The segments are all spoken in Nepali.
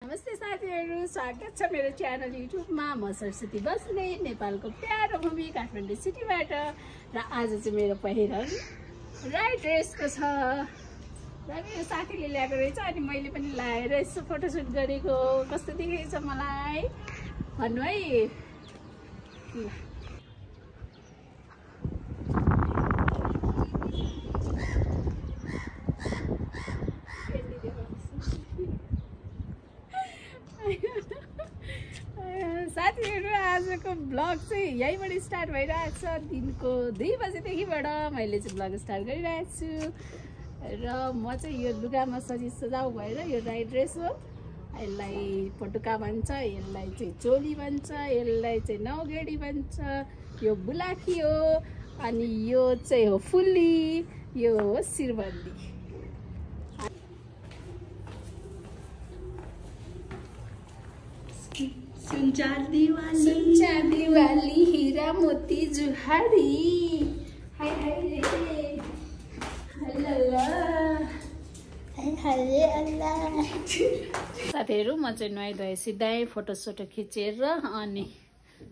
नमस्ते साथीहरु, स्वागत छ मेरो च्यानल युट्युबमा। म सरस्वती बस्ने, नेपालको प्यारो भूमि काठमाडौँ सिटीबाट। र आज चाहिँ मेरो पहिरन राई ड्रेसको छ र मेरो साथीले ल्याएको रहेछ अनि मैले पनि लाएर यसो फोटोसुट गरेको। कस्तो देखिरहेछ मलाई भन्नु है। साथीहरु, आजको ब्लग चाहिँ यहीँबाट स्टार्ट भइरहेको छ। दिनको 2 बजेदेखिबाट मैले चाहिँ ब्लग स्टार्ट गरिरहेको छु। र म चाहिँ यो लुगामा सजाउ भएर, यो राई ड्रेस हो। यसलाई पटुका भन्छ, यसलाई चाहिँ चोली भन्छ, यसलाई चाहिँ नौगेडी भन्छ, यो बुलाकी हो, अनि यो चाहिँ हो फुल्ली, यो हो सिरबन्दी। सुनचार दिवाली हीरा मोती जुहारी। हाय हाय रे अल्लाह। साथीहरु, म चाहिँ नुहाइधुवाइ सिधै फोटोसोटो खिचेर अनि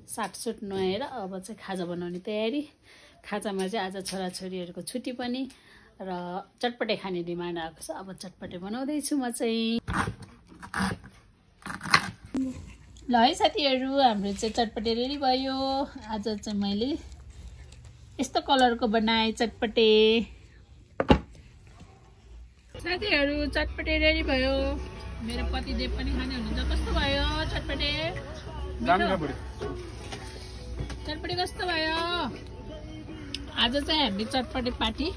साटसुट नुहाएर अब चाहिँ खाजा बनाउने तयारी। खाजामा चाहिँ आज छोराछोरीहरूको छुट्टी पनि र चटपटे खाने डिमान्ड आएको छ। अब चटपटे बनाउँदैछु म चाहिँ। ल है साथीहरु, हाम्रो चाहिँ चटपटे रेडी भयो। आज चाहिँ मैले यस्तो कलरको बनाएँ चटपटे। साथीहरु, चटपटे रेडी भयो। मेरो पतिदेव पनि खाने हुनुहुन्छ। कस्तो भयो चटपटे? चटपटे कस्तो भयो? आज चाहिँ हामी चटपटे पार्टी,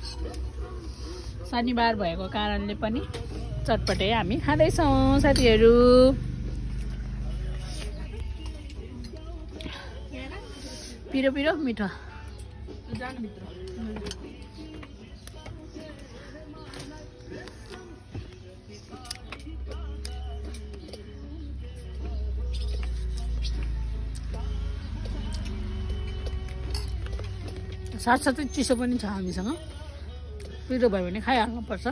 शनिबार भएको कारणले पनि चटपटे हामी खाँदैछौँ साथीहरु। पिरो पिरो मिठो साथसाथै चिसो पनि छ हामीसँग। पिरो भयो भने खाइहाल्नु पर्छ।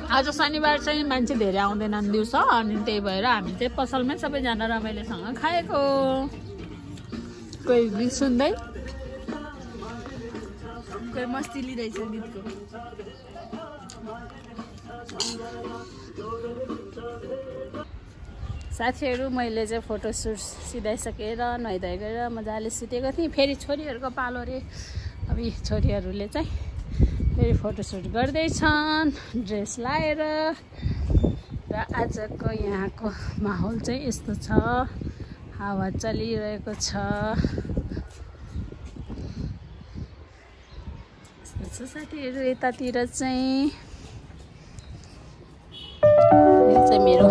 आज शनिबार चाहिँ मान्छे धेरै आउँदैनन् दिउँसो, अनि त्यही भएर हामी चाहिँ पसलमै सबैजना रमाइलोसँग खाएको। कोही गीत सुन्दै, कोही मस्ती लिँदैछ गीतको। साथीहरु, मैले चाहिँ फोटोसुट सिधाइसकेर नुहाइधुवाइ गरेर मजाले सुतेको थिएँ। फेरि छोरीहरूको पालो रे। अब यी छोरीहरूले चाहिँ फेरि फोटोसुट गर्दैछन् ड्रेस लाएर। र आजको यहाँको माहौल चाहिँ यस्तो छ, हावा चलिरहेको छ। यस्तो छ साथीहरु। यतातिर चाहिँ यो चाहिँ मेरो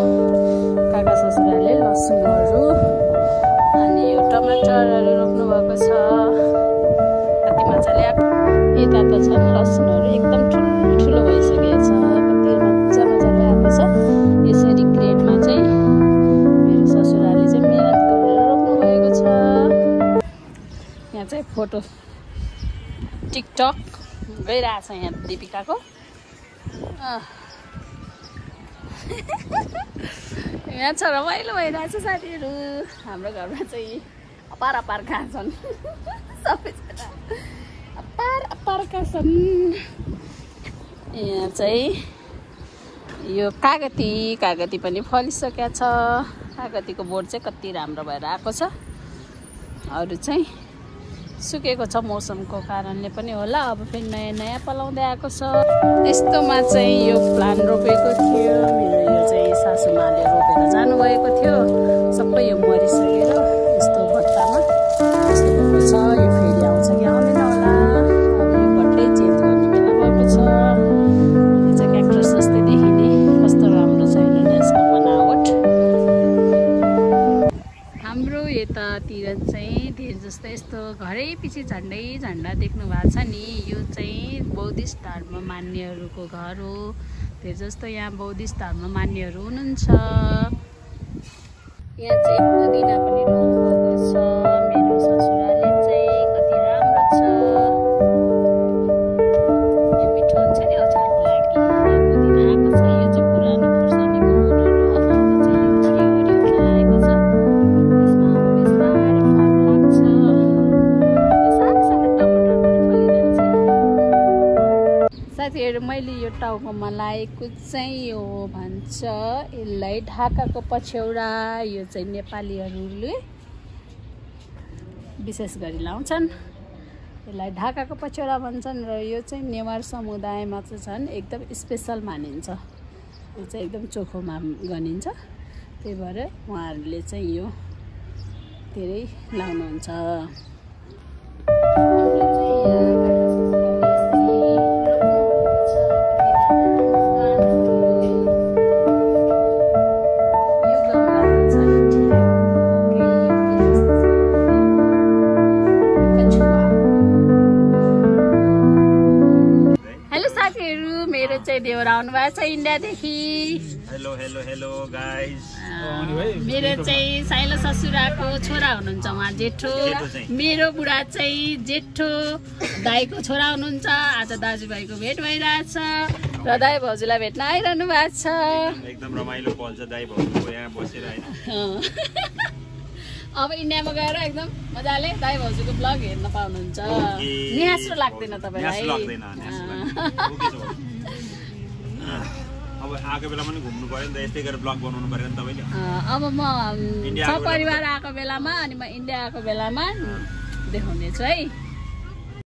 काका ससुराले लसुनहरू अनि यो टमाटरहरू रोप्नु भएको छ। कति मजाले यता त छन् लसुनहरू, एकदम ठुलो भइसकेको छ। कति मजाले आएको छ। यसरी क्रेटमा चाहिँ मेरो ससुराले चाहिँ मेहनत गरेर रोप्नु भएको छ। यहाँ चाहिँ फोटो टिकटक गइरहेछ यहाँ दिपिकाको। यहाँ छ रमाइलो भइरहेछ साथीहरु। हाम्रो घरमा चाहिँ अपार घाँस छन्। सबैजना अपार छन्। यहाँ चाहिँ यो कागती पनि फलिसकेको छ। कागतीको बोट चाहिँ कति राम्रो भएर आएको छ। अरू चाहिँ सुकेको छ, मौसमको कारणले पनि होला। अब फेरि नयाँ पलाउँदै आएको छ। यस्तोमा चाहिँ यो प्लान रोपेको थियो। मेरो यो चाहिँ सासूमाले रोपेर जानुभएको थियो। सबै यो मरिसकेर यस्तो बट्टामा यस्तो भएको छ। यो फेरि आउँछ कि आउँदैन होला। अब यो बट्टै चेन्ज गर्ने बेला भएको छ। यो चाहिँ क्याक्टस जस्तै देखिने, कस्तो राम्रो छ यसको बनावट। हाम्रो यतातिर चाहिँ धेर जस्तो यस्तो घरै पछि झन्डा देख्नु भएको छ नि। यो चाहिँ बौद्धिस्ट धर्म मान्नेहरूको घर हो। धेर जस्तो यहाँ बौद्धिस्ट धर्म मान्नेहरू हुनुहुन्छ। यहाँ चाहिँ पुदिना पनि रोप्नु भएको छ। मेरो ससुराले चाहिँ कति राम्रो छ। यो मिठो साथीहरू मैले यो टाउकोमा लगाएको चाहिँ यो भन्छ यसलाई ढाकाको पछ्यौरा। यो चाहिँ नेपालीहरूले विशेष गरी लाउँछन्। यसलाई ढाकाको पछ्यौरा भन्छन् र यो चाहिँ नेवार समुदायमा चाहिँ झन् एकदम स्पेसल मानिन्छ। यो चाहिँ एकदम चोखोमा गनिन्छ। त्यही भएर उहाँहरूले चाहिँ यो धेरै लाउनुहुन्छ। देवर आउनु भएको छ इन्डियादेखि। Hello hello hello guys. मेरो चाहिँ साइलो ससुराको छोरा हुनुहुन्छ उहाँ जेठो। मेरो बुढा चाहिँ जेठो दाईको छोरा हुनुहुन्छ। आज दाजुभाइको भेट भइरहेछ र दाई भाउजूलाई भेट्न आइरहनु भएको छ। एकदम रमाइलो पल छ दाई भाउजूको यहाँ बसेर हैन। अब इन्डियामा गएर एकदम मजाले दाई भाउजूको ब्लग हेर्न पाउनुहुन्छ। निहास्रो लाग्दैन तपाईलाई? अब आएको बेलामा पनि घुम्नु पर्यो नि त, यस्तै गरेर ब्लग बनाउनु पर्यो नि तपाईले। अब म परिवार आएको बेलामा अनि म इन्डिया आएको बेलामा देखाउनेछु है।